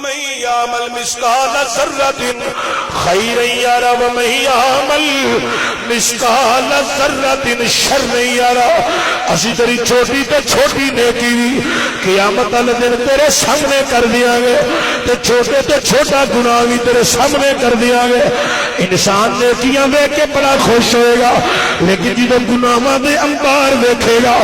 من يعمل مثقال ذرة خيرا يرى ومن يعمل مثقال ذرة شرا يرى۔ اسی تیری چھوٹی تے چھوٹی نیکی بھی قیامت والے دن تیرے سامنے کر دیا گے تے چھوٹے تے چھوٹا گناہ بھی تیرے سامنے کر دیا گے۔ انسان نیکیاں دیکھ کے بڑا خوش ہوئے گا، لیکن جب گناہاں دے انبار دیکھے گا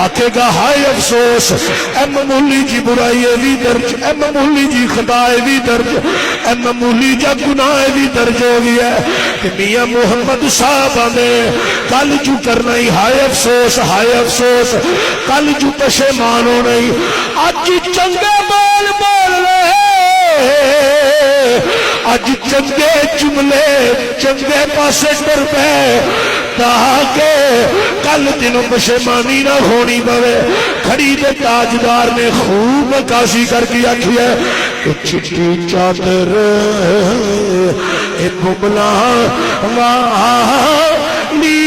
آکھے گا ہائے افسوس، اے معمولی جی برائی بھی درج، اے معمولی جی خطا بھی درج، اے معمولی جا گناہ بھی درج ہو گیا ہے کہ میاں محمد صاحب نے کل جو کرنا ہی ہائے افسوس، ہائے افسوس، کل جو پشیمان ہو نہیں، آج چنگے بول بول رہے، آج چنگے جملے چنگے پاسے ٹر پے تاکہ کل دنوں پشیمانی نہ ہونی پوے۔ کھڑی دے تاجدار نے خوب عکاسی کر کے آکھی ہے کہ چٹی چادر اے بملا والی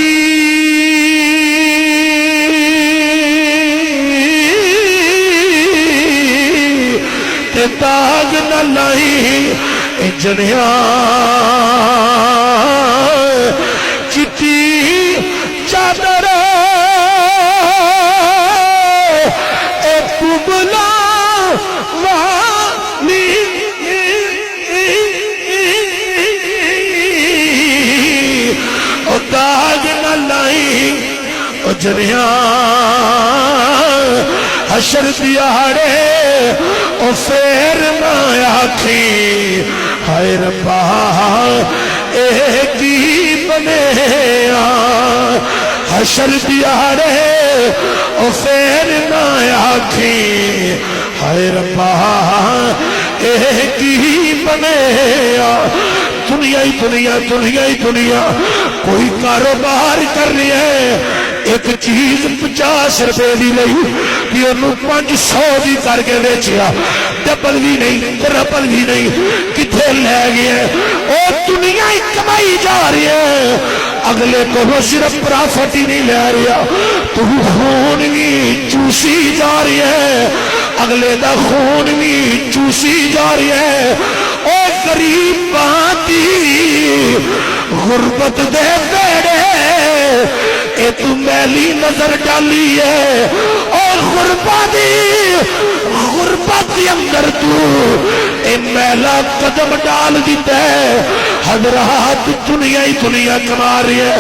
تے داغ نہ لائی جنیا چٹی چادر اے بملا والی او داغ نہ لائی او جنیا حشر دیاڑے او فیر نہ آکھی ہائے ربا اے کی بنیا۔ حشر دیاڑے او فیر نہ آکھی ہائے ربا اے کی بنیا۔ دنیا ہی دنیا دنیا ہی دنیا، کوئی کاروبار کر رہی ہے، ایک چیز 50 روپے دی لئی کہ انہوں 500 دی کر کے بیچیا، ڈبل بھی نہیں ٹرپل بھی نہیں، کتھے لے گئے؟ او دنیا ہی کمائی جا رہی ہے، اگلے کو وہ صرف پرافٹ ہی نہیں لے رہا، تو خون بھی چوسی جا رہی ہے، اگلے دا خون بھی چوسی جا رہی ہے۔ او غریب باتی غربت دے بیڑے اے تو میلی نظر ڈالی ہے، اور غربت دی اندر تو اے میلا قدم ڈال دیتا ہے۔ حضرات دنیا ہی دنیا کما رہی ہے،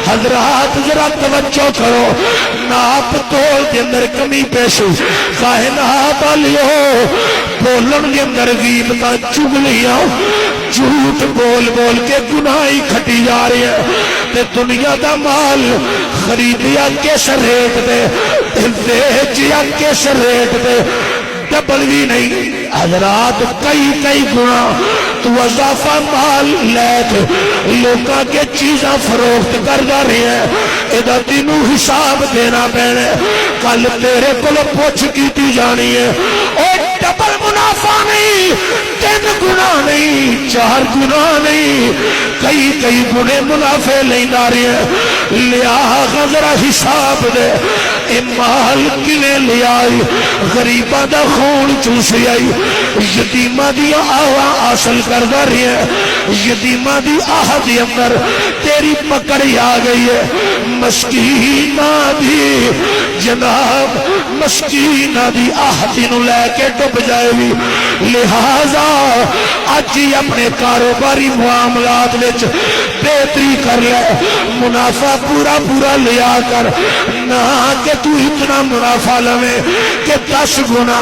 حضرات ذرا توجہ کرو، ناپ تول کے اندر کمی پیش کائنات والیو، بولن کے اندر غیبتاں چگلیاں جھوٹ بول بول کے گناہی کھٹی جا رہی ہے، تے دنیا دا مال خریدیا کس ریٹ دے بیچیا کس ریٹ دے، ڈبل بھی نہیں۔ حضرات کئی گنا تو اضافہ مال لے کے لوکاں کے چیزاں فروخت کر جا رہی ہیں، ادا تینوں حساب دینا پینے، کل تیرے کو پوچھ کیتی جانی ہے۔ اور ڈبل منافع نہیں، 3 گنا نہیں، 4 گنا نہیں، کئی گنے منافع لے جا رہی ہیں۔ لیا ذرا حساب دے، اے مال کنے لیا آئی، غریبہ دا خون چوسی آئی، یتیمہ دی آواں حاصل کر دا رہی ہے، یتیمہ دی آہدی اندر تیری پکڑی آ گئی ہے۔ مسکینہ دی جناب مسکینہ دی آہدی نو لے کے ڈب جائے گی، لہذا آج ہی اپنے کاروباری معاملات وچ بہتری کر لے، منافع پورا لیا کر، نہ کہ تو اتنا منافع لوے کہ 10 گنا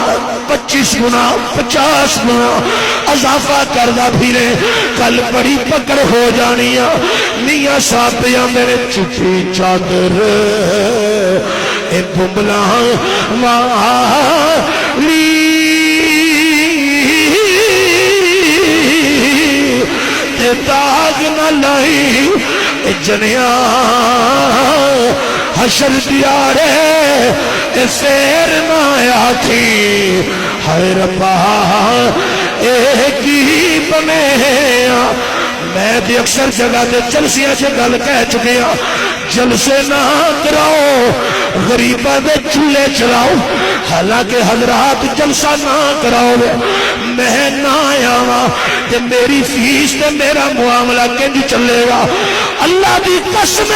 25 گنا 50 گنا اضافہ کردہ پھرے، کل بڑی پکڑ ہو جانیاں۔ میاں صاحب میرے چٹی چادر اے بملا والی تے داغ نہ لائی جنیا، حشر دیارے اے سیر نہ آکھی ہائے ربا اے کی بنیا۔ میں بھی اکثر جگہ دے جلسیاں سے گل کہہ چکے ہاں، جلسے نہ کراؤ، غریبہ دے چولے چلاؤ، حالانکہ حضرات جلسہ نہ کراؤ، میں نہ تے میری فیس تے میرا معاملہ کنج چلے گا؟ اللہ دی قسم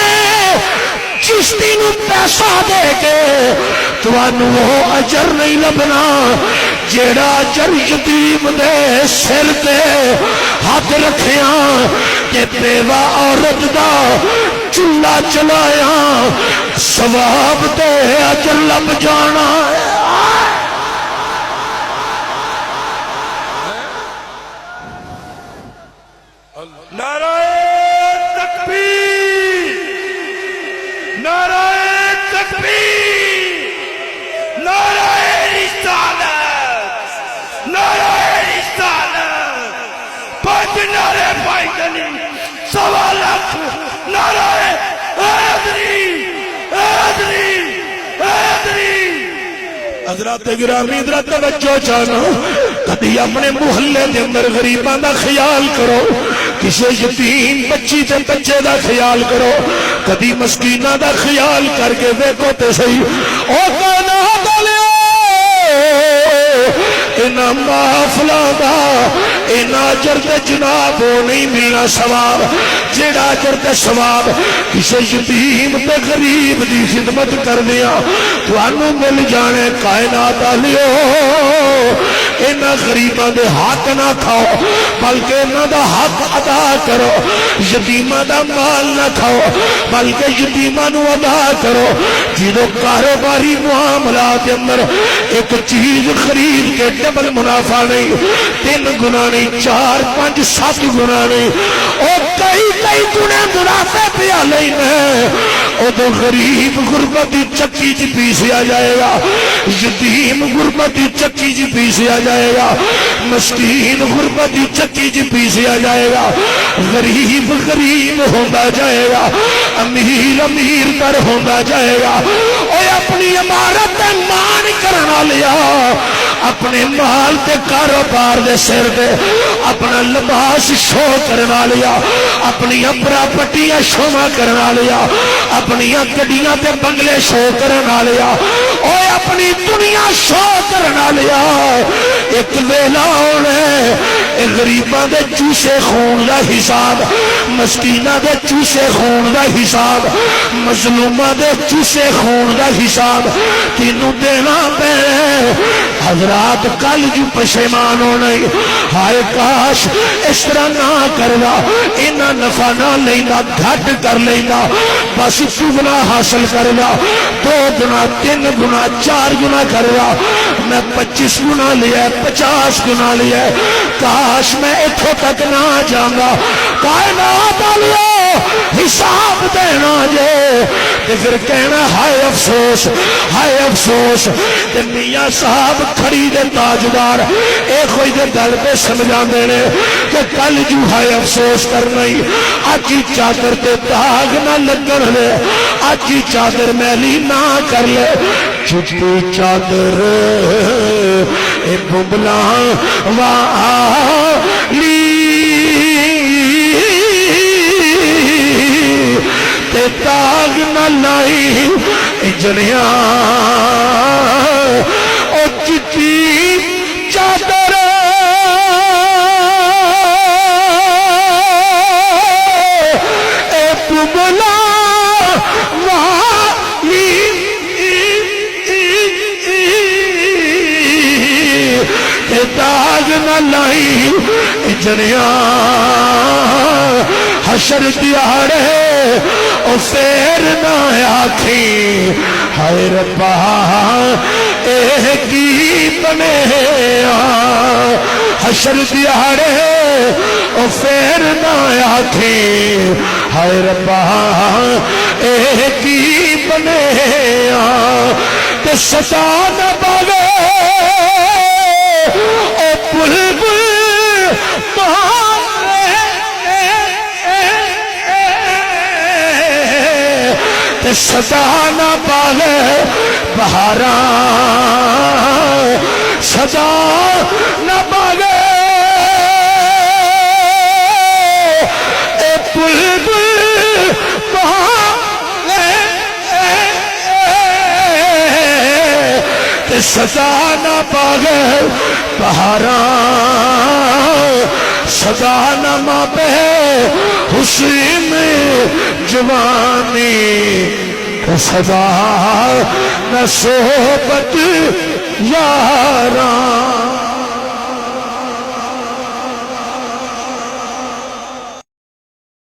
چشتی نو پیسہ دے کے توانو وہ اجر نہیں لبنا جیڑا اجر یتیم دے سر تے ہاتھ رکھیاں کہ بیوہ عورت دا چولہا چلایا ثواب تے اجر لب جانا ہے۔ نعرہ تکبیر، نعرہ تکبیر، نعرہ رسالت، نعرہ رسالت، 5 نعرے پائی گلی، 1.25 لاکھ نعرہ حیدری، حیدری، حیدری۔ حضرات گرامی حضرت توجہ چاہنا، کدی اپنے محلے دے اندر غریباں دا خیال کرو، کسی یتیم بچی تے بچے دا خیال کرو، کدی مسکینہ دا خیال کر کے دیکھو تے صحیح۔ او کہنا دلیو اینا محفلہ دا اینا اجر تے جناب وہ نہیں ملنا ثواب جیڑا اجر تے ثواب کسی یتیم تے غریب دی خدمت کر دیا تو انو مل جانے۔ کائنات آلیو اینا غریباں دے حق نہ کھاؤ بلکہ اینا دا حق ادا کرو، یتیمہ دا مال نہ کھاؤ بلکہ یتیمہ نو ادا کرو۔ جدو کاروباری معاملات اندر ایک چیز خرید کے ڈبل منافع نہیں، 3 گنا نہیں، 4 5 7 گنا نہیں، اور کئی گنے منافع پیا لینا ہے، او تو غریب غربتی چکی جی پیسیا جائے گا، یتیم غربتی چکی جی پیسیا جائے گا، مسکین غربتی چکی جی پیسیا جائے گا، غریب غریب ہوتا جائے گا، امیر امیر تر ہوتا جائے گا۔ اوہ اپنی عمارت مان کرنا لیا، اپنے مال تے کاروبار دے سر دے اپنا لباس شو کرنا لیا، اپنی پراپرٹیاں شوما کرنا لیا، اپنی گڈیاں تے بنگلے شو کرنا لیا، اوہ اپنی دنیا شو کرنا لیا۔ ایک ویلا ہونا ہے غریباں دے چوسے خون دا حساب، مسکیناں دے چوسے خون دا حساب، مظلوماں دے چوسے خون دا حساب تینوں دینا پے۔ حضرات کل جو پشیمان ہونا ہے، ہائے کاش اس طرح نہ کرنا، اینا نفع نہ لینا، گھٹ کر لینا، بس چگنا حاصل کرنا، 2 گنا 3 گنا 4 گنا کرنا، میں 25 گنا لیا 50 گنا لیا، کاش میں اتھو تک نہ جانا۔ کائنات آلیو حساب دینا جے تے پھر کہنا ہائے افسوس، ہائے افسوس۔ تے میاں صاحب کھڑی دے تاجدار ایک ہوئی دے دل پہ سمجھان دینے کہ کل جو ہائے افسوس کرنا ہی آجی چادر تے داغ نہ لگن لے، آجی چادر میلی نہ کر لے، چھٹی چادر اے ببلا والی تے داغ نہ لائی اجڑیاں، او چٹی چادر اے ببلا والی تے داغ نہ لائی اجڑیاں، حشر دیارے او فیر نہ آکھی ہائے ربا اے کی بنے، حشر دیارے او فیر نہ آکھی ہائے ربا اے کی بنے، تے ستا نہ باوے او بلبل سدا نہ پالے بہاراں، سدا نہ پالے اے بلبل پالے، سدا نہ پالے بہاراں، صدا نہ ماں پہ حسین جوانی صدا نہ صحبت یاراں